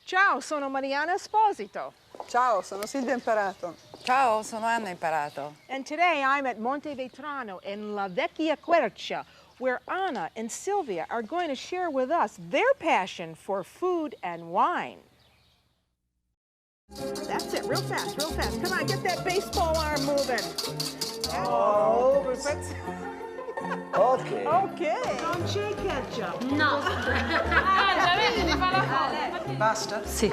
Ciao, sono Mariana Esposito. Ciao, sono Silvia Imparato. Ciao, sono Anna Imparato. And today I'm at Monte Vetrano in La Vecchia Quercia, where Anna and Silvia are going to share with us their passion for food and wine. That's it, real fast, real fast. Come on, get that baseball arm moving. Oh, perfetto. Ok. Okay. Non c'è ketchup. No. Già vedi, ti fa la foto. Basta? Sì.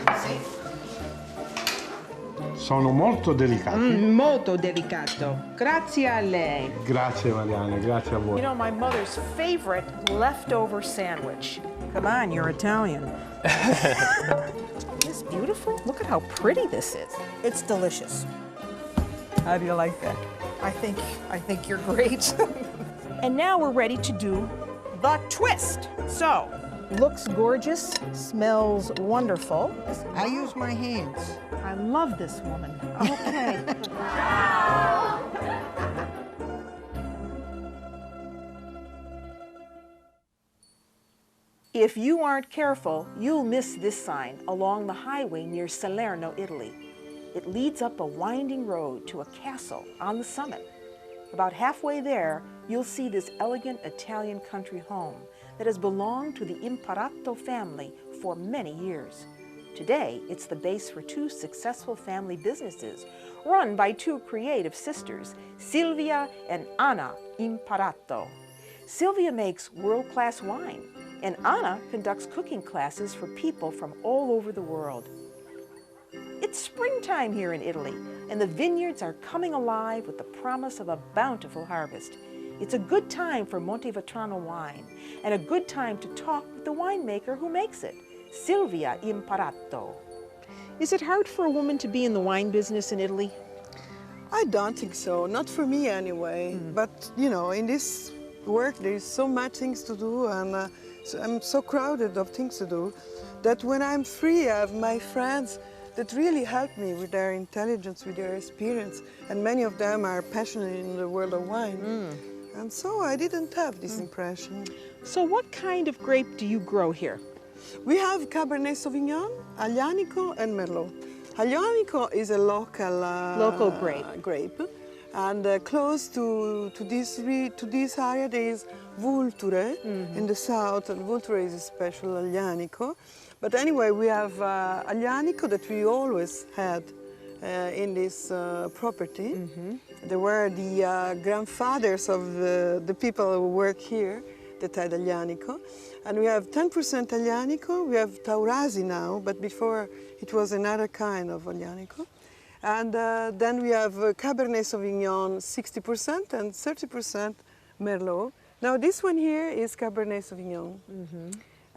Sono molto delicati. Molto delicato. Grazie a lei. Grazie Mariana, grazie a voi. You know, my mother's favorite leftover sandwich. Come on, you're Italian. Isn't this beautiful? Look at how pretty this is. It's delicious. How do you like that? I think you're great. And now we're ready to do the twist. So, looks gorgeous, smells wonderful. I use my hands. I love this woman. Okay. If you aren't careful, you'll miss this sign along the highway near Salerno, Italy. It leads up a winding road to a castle on the summit. About halfway there, you'll see this elegant Italian country home that has belonged to the Imparato family for many years. Today, it's the base for two successful family businesses run by two creative sisters, Silvia and Anna Imparato. Silvia makes world-class wine, and Anna conducts cooking classes for people from all over the world. It's springtime here in Italy, and the vineyards are coming alive with the promise of a bountiful harvest. It's a good time for Monte Vetrano wine, and a good time to talk with the winemaker who makes it, Silvia Imparato. Is it hard for a woman to be in the wine business in Italy? I don't think so, not for me anyway. But, you know, in this work there is so much things to do, and so I'm so crowded of things to do that when I'm free I have my friends that really help me with their intelligence, with their experience, and many of them are passionate in the world of wine. And so I didn't have this impression. So what kind of grape do you grow here? We have Cabernet Sauvignon, Aglianico, and Merlot. Aglianico is a local grape, and close to this area there is Vulture in the south, and Vulture is a special Aglianico. But anyway, we have Aglianico that we always had in this property. They were the grandfathers of the people who work here that had Aglianico. And we have 10% Aglianico. We have Taurasi now, but before it was another kind of Aglianico. And then we have Cabernet Sauvignon 60% and 30% Merlot. Now this one here is Cabernet Sauvignon.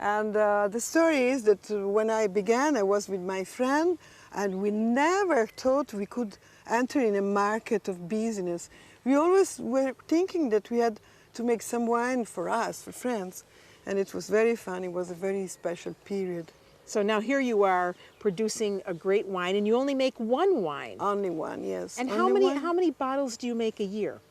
And the story is that when I began, I was with my friend, and we never thought we could enter in a market of business. We always were thinking that we had to make some wine for us, for friends. And it was very fun. It was a very special period. So now here you are producing a great wine, and you only make one wine. Only one, yes. And Only how many bottles do you make a year?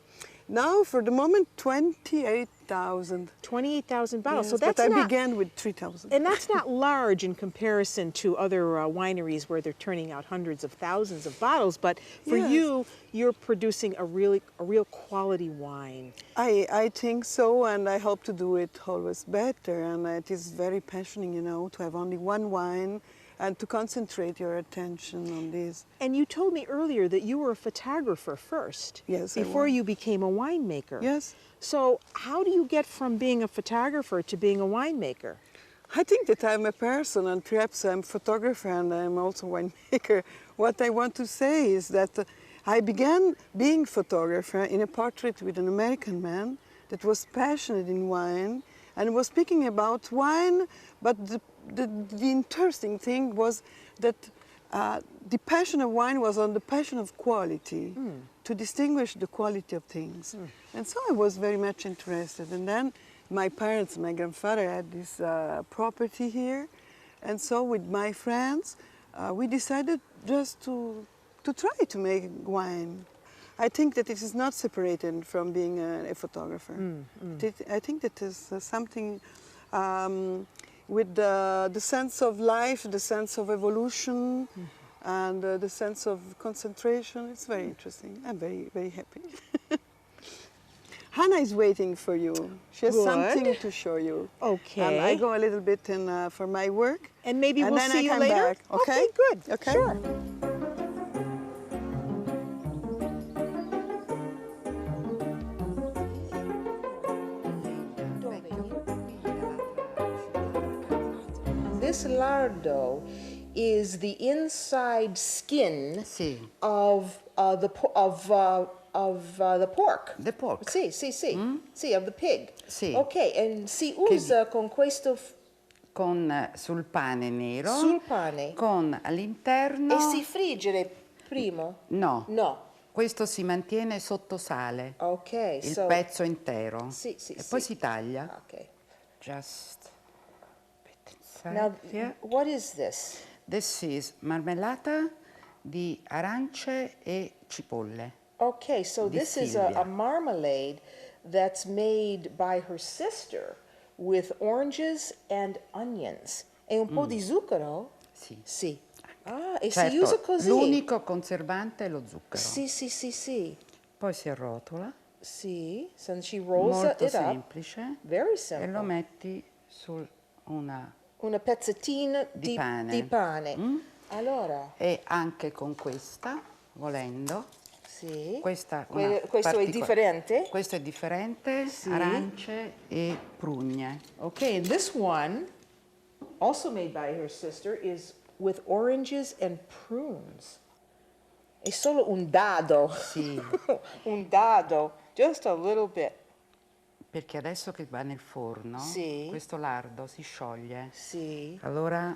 Now, for the moment, 28,000. 28,000 bottles. Yes, So that's but I not, began with 3,000. and that's not large in comparison to other wineries where they're turning out hundreds of thousands of bottles. But for Yes. you, you're producing a real quality wine. I think so, and I hope to do it always better. And it is very passionate, you know, to have only one wine and to concentrate your attention on this. And you told me earlier that you were a photographer first. Yes, I Before was. you became a winemaker. Yes. So how do you get from being a photographer to being a winemaker? I think that I'm a person, and perhaps I'm a photographer and I'm also a winemaker. What I want to say is that I began being photographer in a portrait with an American man that was passionate in wine and was speaking about wine, but the interesting thing was that the passion of wine was on the passion of quality, to distinguish the quality of things. And so I was very much interested. And then my parents, my grandfather had this property here. And so with my friends, we decided just to try to make wine. I think that it is not separated from being a photographer. I think that is something with the sense of life, the sense of evolution, and the sense of concentration. It's very interesting. I'm very, very happy. Hannah is waiting for you. She has Good. something to show you. Okay. And I go a little bit in for my work. And maybe we'll then see I you come later? back, okay? Good. Okay. Sure. This lardo is the inside skin Sì. of the pork. The pork. Sì, sì, sì. Sì, of the pig. Sì. Ok, e si usa con questo Con sul pane nero. sul pane Con all'interno... e si friggere prima? No. No. Questo si mantiene sotto sale. Ok, Il so pezzo intero. sì, sì, E sì. poi si taglia. Ok. Just bit inside Now, here. what is this? This is marmellata di arance e cipolle. Okay, so Di this is Silvia. a marmalade that's made by her sister with oranges and onions. E un po' di zucchero? Sì. Sì. Ah, e Certo, si usa così? l'unico conservante è lo zucchero. Sì, sì, sì, sì. Poi si arrotola, Sì, so she rolls molto it up. semplice, Very e simple. lo metti su una... Una pezzettina Di pane. Di pane. Allora, E anche con questa, volendo, sì. questa Questo è differente? Questo è differente, Sì. arance e prugne. Okay, and this one, also made by her sister, is with oranges and prunes. È solo un dado. Sì. Un dado, just a little bit. Perché adesso che va nel forno, Sì. questo lardo si scioglie. Sì. Allora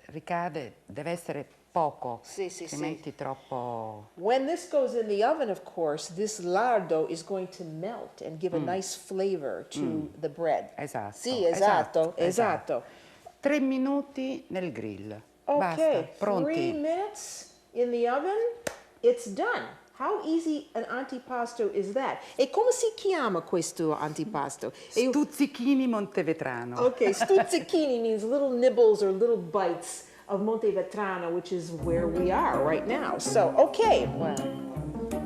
ricade, deve essere poco, Sì, sì, sì. altrimenti troppo... When this goes in the oven, of course, this lardo is going to melt and give a nice flavor to the bread. Esatto. Sì, esatto, esatto. 3 minuti nel grill. Basta, Okay, 3 pronti. minutes in the oven, it's done. How easy an antipasto is that? E come si chiama questo antipasto? Stuzzichini Montevetrano. Okay, stuzzichini means little nibbles or little bites of Montevetrano, which is where we are right now. So, okay.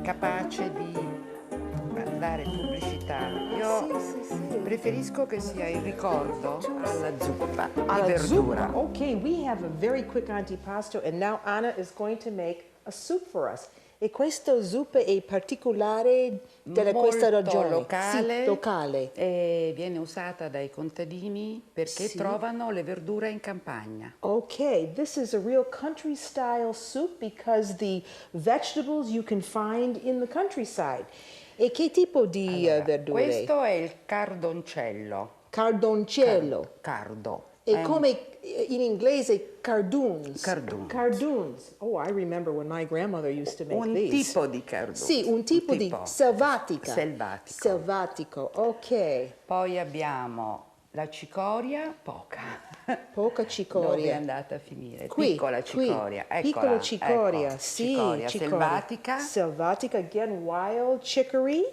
Capace di dare pubblicità. Io preferisco che sia il ricordo alla zuppa di Alla verdura. zuppa. Okay, we have a very quick antipasto, and now Anna is going to make a soup for us. E questo zuppa è particolare della questa regione? Locale, Sì, locale. E viene usata dai contadini perché trovano le verdure in campagna. Okay, this is a real country style soup because the vegetables you can find in the countryside. E che tipo di verdure? Questo è il cardoncello. Cardoncello. Cardo. E come in inglese cardoons. Cardoons. Cardoons. Oh, I remember when my grandmother used to make Un these. tipo di cardo. Sì, un tipo di selvatica. Selvatico. Selvatico, ok. Poi abbiamo la cicoria, poca. Poca Dove è cicoria. andata a finire? Qui, Piccola cicoria. qui. Eccola, Piccola cicoria, ecco. sì. Cicoria selvatica. Selvatica, again, wild chicory.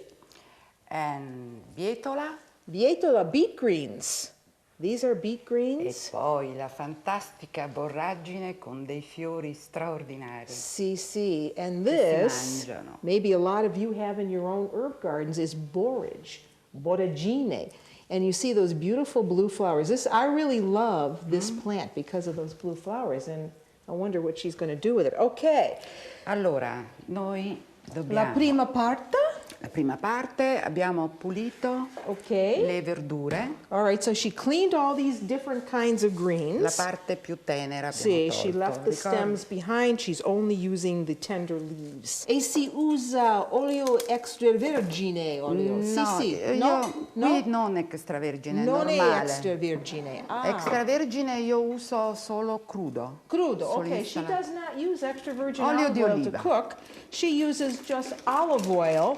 Bietola. Bietola, beet greens. These are beet E greens. poi la fantastica borragine con dei fiori straordinari. Sì, sì. And Che si this, mangiano. maybe a lot of you have in your own herb gardens, is borage, boragine. And you see those beautiful blue flowers. I really love this plant because of those blue flowers. And I wonder what she's going to do with it. Okay. Allora, noi dobbiamo... La prima parte. Abbiamo pulito Okay. le verdure. All right, so she cleaned all these different kinds of greens. La parte più tenera abbiamo Sì, tolto. she left the ricordi? stems behind. She's only using the tender leaves. E si usa olio extravergine? Olio? No, Sì, sì. io No? qui non extravergine, è Non normale. è extravergine. Ah. Extravergine io uso solo crudo. Crudo, Solo okay. She insalato. does not use extra virgin Olio olive di oil to oliva. cook. She uses just olive oil.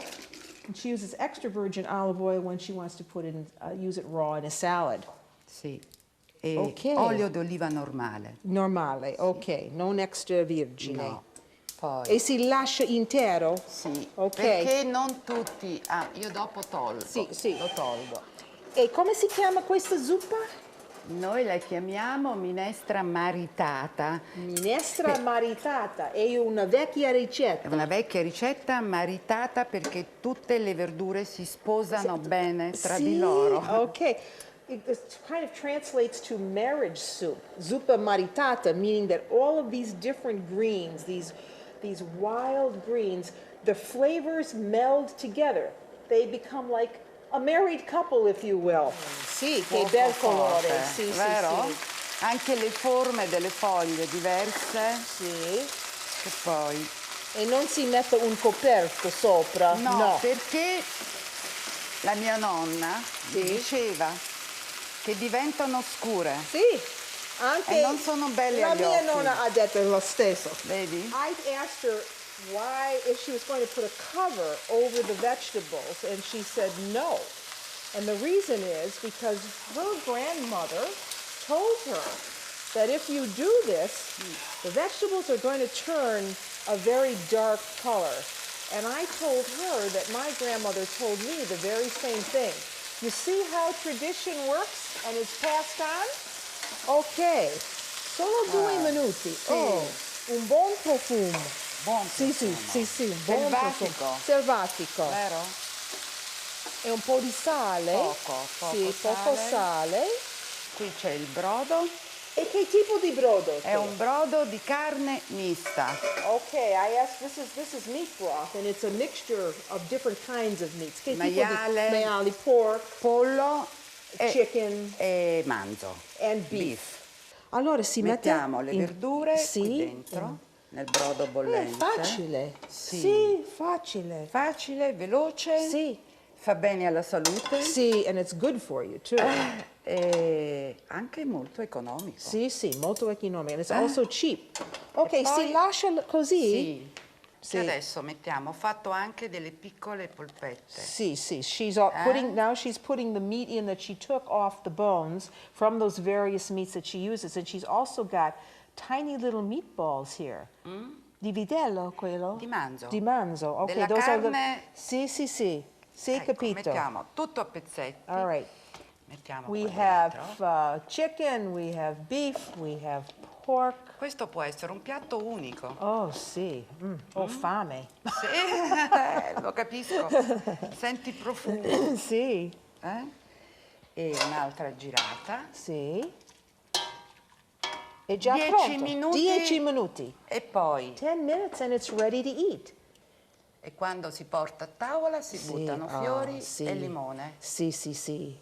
And she uses extra virgin olive oil when she wants to put in, use it raw in a salad. Sì. E Ok. olio d'oliva normale. Normale, ok, non extra virgine. No. Poi E si lascia intero? sì, Ok. perché non tutti. Ah, io dopo tolgo. Sì, sì. Lo tolgo. E come si chiama questa zuppa? Noi la chiamiamo minestra maritata. Minestra maritata è una vecchia È ricetta. una vecchia ricetta maritata perché tutte le verdure si sposano bene tra di loro. Okay. It kind of translates to marriage soup, zuppa maritata, meaning that all of these different greens, these wild greens, the flavors meld together. They become like a married couple, if you will. Sì, che bel colore. Sì, vero? sì. Anche le forme delle foglie diverse. Sì. E poi... E non si mette un coperto sopra? No, perché la mia nonna diceva che diventano scure. Sì, anche E non sono belle la agli mia occhi. nonna ha detto lo stesso. Vedi? I asked her why, if she was going to put a cover over the vegetables, and she said no. And the reason is because her grandmother told her that if you do this, the vegetables are going to turn a very dark color. And I told her that my grandmother told me the very same thing. You see how tradition works and it's passed on? Ok, solo 2 minuti. Oh, un buon profumo. Buon Sì, un buon Selvatico. profumo. Selvatico. Vero? E un po' di sale. Poco sale. Qui c'è il brodo. E che tipo di brodo? È un brodo di carne mista. Okay, I asked, this is meat broth, and it's a mixture of different kinds of meats. Che tipo di maiali, pork, Pollo chicken, e manzo. and beef. Allora si Mettiamo mette le verdure sì, qui dentro, nel brodo bollente. È facile. Sì. Facile. Facile, veloce. Sì. Fa bene alla salute. Sì, and it's good for you too. E anche molto economico. Sì, molto economico. And it's also cheap. Ok, E poi- si lascia così? Sì. Adesso mettiamo, ho fatto anche delle piccole polpette. Sì. Now she's putting the meat in that she took off the bones from those various meats that she uses, and she's also got tiny little meatballs here. Di vitello quello? Di manzo. Di manzo. Ok, Della those are carne- the... Sì, Ecco, capito. mettiamo tutto a pezzetti. All right. Mettiamo We qua have dentro. chicken, we have beef, we have pork. Questo può essere un piatto unico. Oh, sì. Ho fame. Sì, lo capisco. Senti il profumo. Sì. E un'altra girata. Sì. È già 10 pronto. minuti. 10 minuti. E poi, 10 minutes and it's ready to eat. e quando si porta a tavola si buttano fiori sì. e limone. Sì. Sì.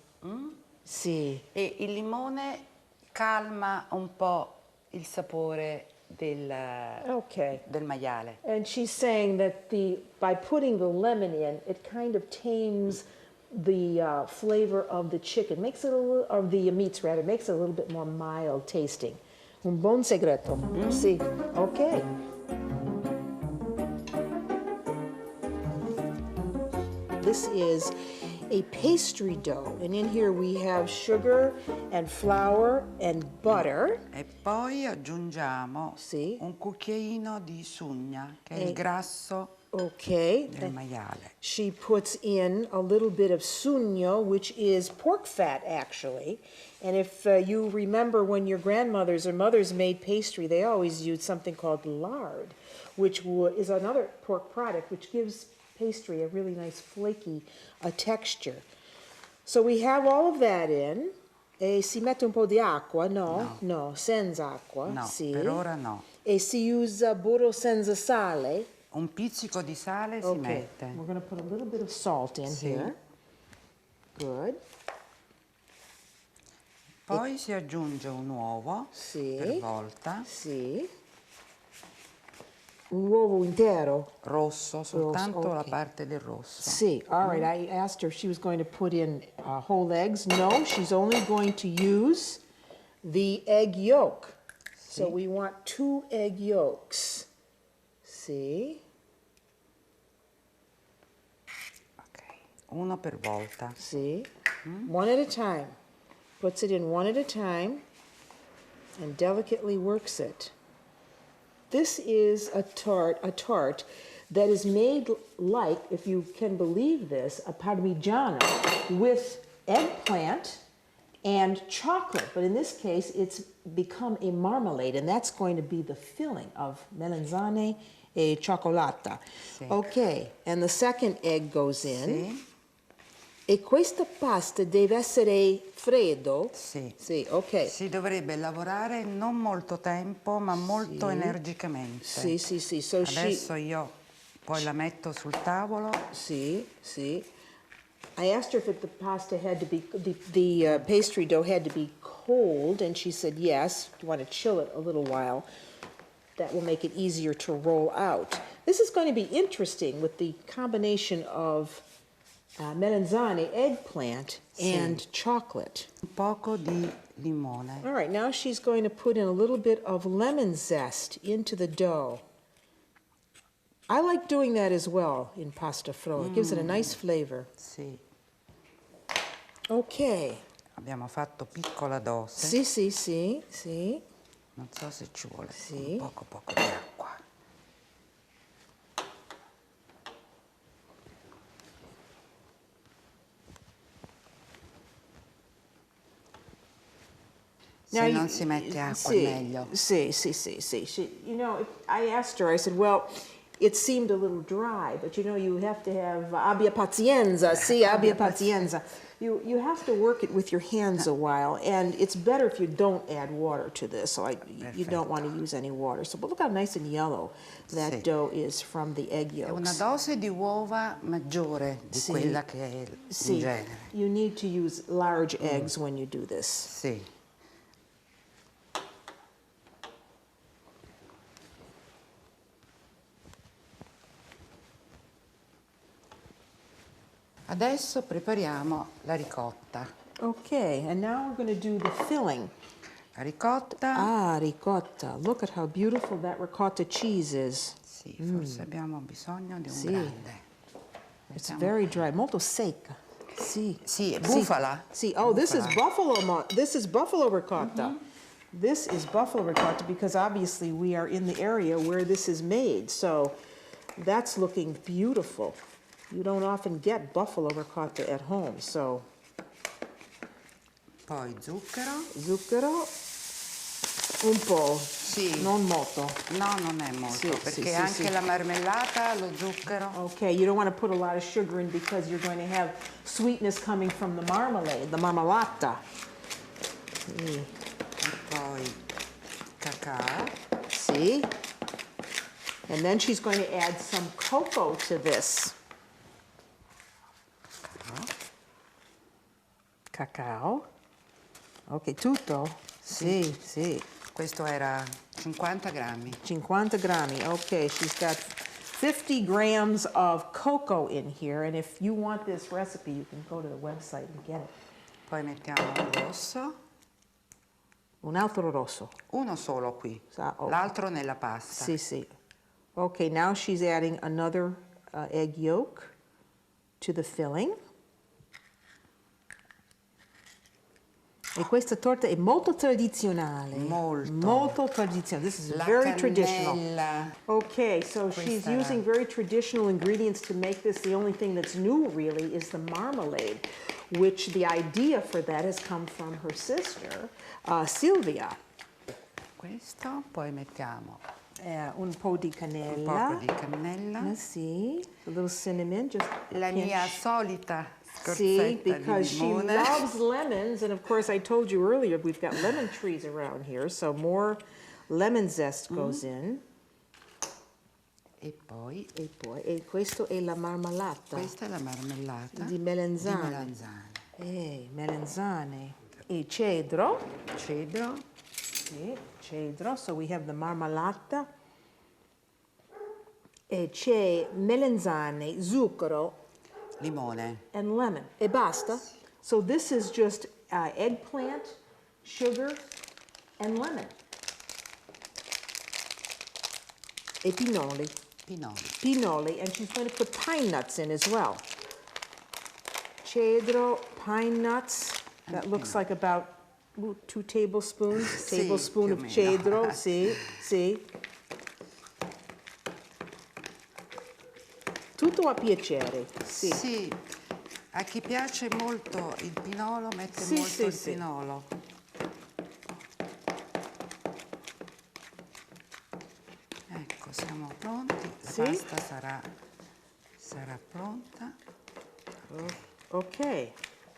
E il limone calma un po' il sapore del maiale. And she's saying that by putting the lemon in, it kind of tames the flavor of the chicken, makes it a little, of the meats rather, makes it a little bit more mild tasting. Un buon segreto. Sì. Ok. This is a pastry dough, and in here we have sugar and flour and butter. E poi aggiungiamo Sì. un cucchiaino di sugna, che è il grasso Okay. del maiale. She puts in a little bit of sugno, which is pork fat, actually. And if you remember when your grandmothers or mothers made pastry, they always used something called lard, which is another pork product, which gives pastry a really nice flaky texture. So we have all of that in. E si mette un po' di acqua? No, senza acqua. No, sì. per ora no. E si usa burro senza sale. Un pizzico di sale si Okay, mette. we're going to put a little bit of salt in here. Good. Poi si aggiunge un uovo Sì. per volta, Sì. Un uovo intero. rosso, soltanto la ok. parte del rosso. Sì. All right. I asked her if she was going to put in whole eggs. No, she's only going to use the egg yolk. So we want 2 egg yolks. Sì. Ok, uno per volta. See? One at a time. Puts it in one at a time and delicately works it. This is a tart that is made like, if you can believe this, a parmigiano with eggplant and chocolate, but in this case it's become a marmalade, and that's going to be the filling of melanzane e cioccolata. Sì. Ok, and the second egg goes in. Sì. E questa pasta deve essere freddo? Sì. Sì, ok. Si dovrebbe lavorare non molto tempo, ma molto energicamente. Sì, sì, sì. So Adesso io poi la metto sul tavolo. Sì, sì. I asked her if the pasta had to be, the pastry dough had to be cold, and she said yes. You want to chill it a little while. That will make it easier to roll out. This is going to be interesting with the combination of melanzane, eggplant, and chocolate. Un poco di limone. All right, now she's going to put in a little bit of lemon zest into the dough. I like doing that as well in pasta frolla. It gives it a nice flavor. Sì. Ok. Abbiamo fatto piccola dose. Sì, sì, sì, sì. Non so se ci vuole Sì. un poco di acqua. Se non si mette acqua è meglio. Sì, sì, sì, sì. You know, I asked her, I said, well, it seemed a little dry, but you know, you have to have abbia pazienza, sì, abbia pazienza. You have to work it with your hands a while, and it's better if you don't add water to this, so you don't want to use any water. So, but look how nice and yellow that Sì. dough is from the egg È yolks. una dose di uova maggiore di Sì. quella che è in Sì, genere. you need to use large eggs when you do this. Sì. Adesso prepariamo la ricotta. Okay, and now we're going to do the filling. La ricotta. Ah, ricotta. Look at how beautiful that ricotta cheese is. Sì, forse abbiamo bisogno di un Sì. grande. It's Mettiamo- very dry, molto secca. Sì. Sì, è bufala. Sì. Oh, this is Bufala. buffalo ricotta. This is buffalo ricotta because obviously we are in the area where this is made. So that's looking beautiful. You don't often get buffalo ricotta at home. So Poi zucchero. zucchero un po'. Sì. Non molto. No, non è molto, Sì, perché sì, sì, anche sì. la marmellata, lo zucchero. Okay, you don't want to put a lot of sugar in because you're going to have sweetness coming from the marmalade, the marmalata. Sì. E poi cacao. See? And then she's going to add some cocoa to this. Cacao. Ok, tutto? Sì, sì. Questo era 50 grammi. 50 grammi. Okay, she's got 50 grams of cocoa in here, and if you want this recipe, you can go to the website and get it. Poi mettiamo il rosso. Un altro rosso. Uno solo qui. Ok. L'altro nella pasta. Sì, sì. Okay, now she's adding another egg yolk to the filling. E questa torta è molto tradizionale. Molto. Molto tradizionale. This is La very cannella. traditional. Okay, so she's Questa- using very traditional ingredients to make this. The only thing that's new really is the marmalade, which the idea for that has come from her sister, Silvia. Questo, poi mettiamo Un po' di un cannella. po' di cannella. Sì, a little cinnamon, just La pinch. mia solita See, scorzetta di because she limone. loves lemons, and of course I told you earlier we've got lemon trees around here, so more lemon zest goes in. E poi E questo è la marmellata questa è la marmellata di melanzane. di melanzane. Melanzane. E cedro. Cedro. Sì, cedro. So we have the marmellata. E c'è melanzane, zucchero, Limone. and lemon. E basta. So this is just eggplant, sugar, and lemon. E pinoli. Pinoli. Pinoli, and she's going to put pine nuts in as well. Cedro, pine nuts. That looks like about 2 tablespoons. Sì, Tablespoon più o of meno. cedro, sì, sì. Tutto a piacere, sì. Sì. A chi piace molto il pinolo mette Sì, molto sì, il sì. pinolo. Ecco, siamo pronti. Sì. La pasta sarà pronta. Okay.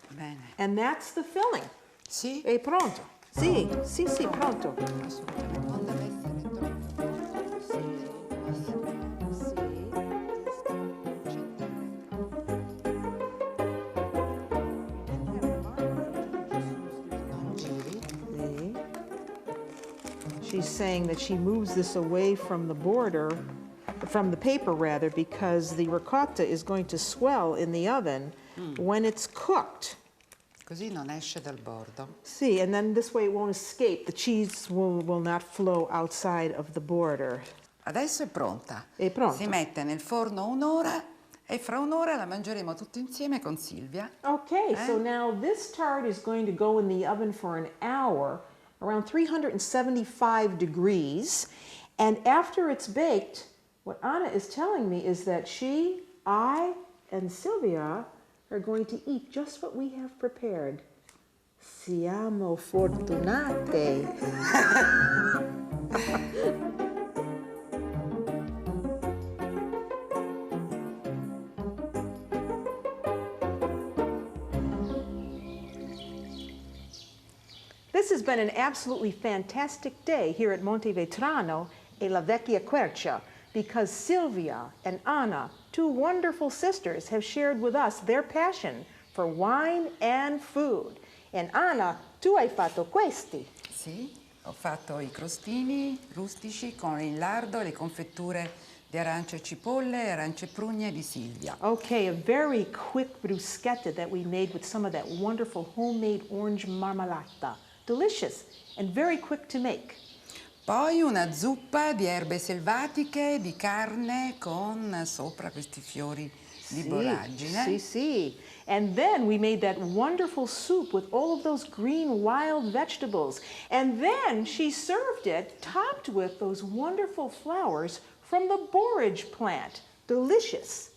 Bene. And that's the filling. Sì? È pronto. Sì, sì, sì, pronto. Assolutamente. Non deve essere troppo. Non giri. Sì. She's saying that she moves this away from the border, from the paper rather, because the ricotta is going to swell in the oven when it's cooked. Così non esce dal bordo. See, and then this way it won't escape. The cheese will not flow outside of the border. Adesso è pronta. È pronta. Si mette nel forno un'ora e fra un'ora la mangeremo tutti insieme con Silvia. Okay, so now this tart is going to go in the oven for an hour, around 375 degrees. And after it's baked, what Anna is telling me is that she, I, and Sylvia are going to eat just what we have prepared. Siamo fortunate. This has been an absolutely fantastic day here at Monte Vetrano e La Vecchia Quercia because Silvia and Anna, two wonderful sisters, have shared with us their passion for wine and food. And Anna, tu hai fatto questi. Sì, ho fatto i crostini rustici con il lardo e le confetture di arance e cipolle e arance prugne di Silvia. Okay, a very quick bruschetta that we made with some of that wonderful homemade orange marmalata. Delicious and very quick to make. Poi una zuppa di erbe selvatiche, di carne con sopra questi fiori di boragine. Sì, sì. And then we made that wonderful soup with all of those green wild vegetables. And then she served it topped with those wonderful flowers from the borage plant. Delicious.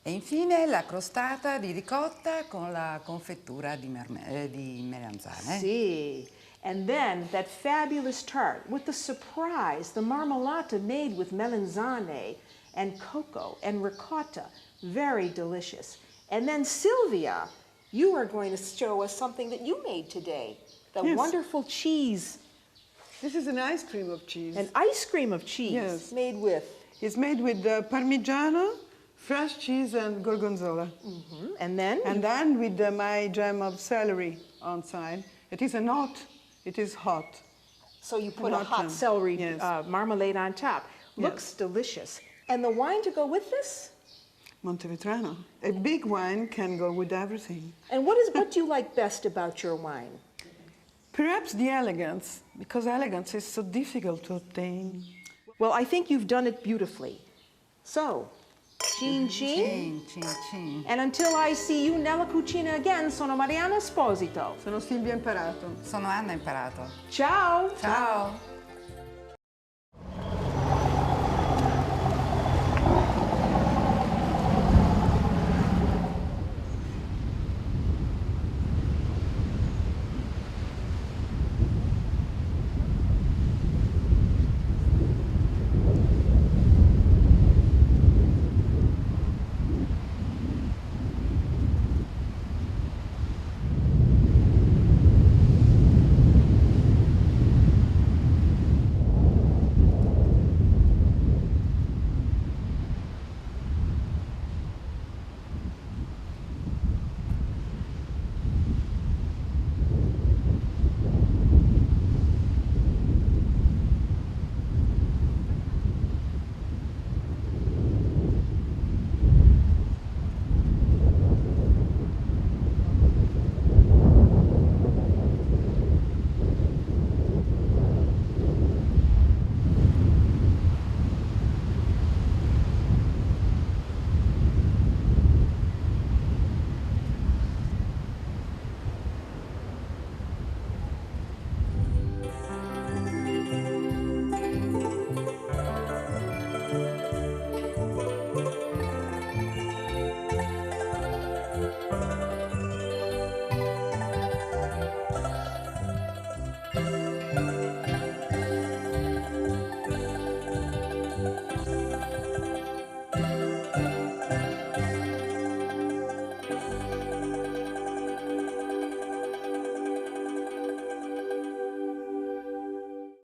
E infine la crostata di ricotta con la confettura di melanzane. Sì. And then that fabulous tart with the surprise, the marmalata made with melanzane and cocoa and ricotta. Very delicious. And then Sylvia, you are going to show us something that you made today. The Yes. wonderful cheese, This is an ice cream of cheese. an ice cream of cheese Yes. made with. It's made with Parmigiano, fresh cheese, and gorgonzola. And then And then with my jam of celery on side. It is hot. so you put a hot hot jam. celery Yes. marmalade on top. Looks delicious. And the wine to go with this? Montevetrano. A big wine can go with everything. And what do you like best about your wine? Perhaps the elegance, because elegance is so difficult to obtain. Well, I think you've done it beautifully. So, cin cin. Cin, cin. And until I see you nella cucina again, sono Mariana Esposito. Sono Silvia Imparato. Sono Anna Imparato. Ciao! Ciao.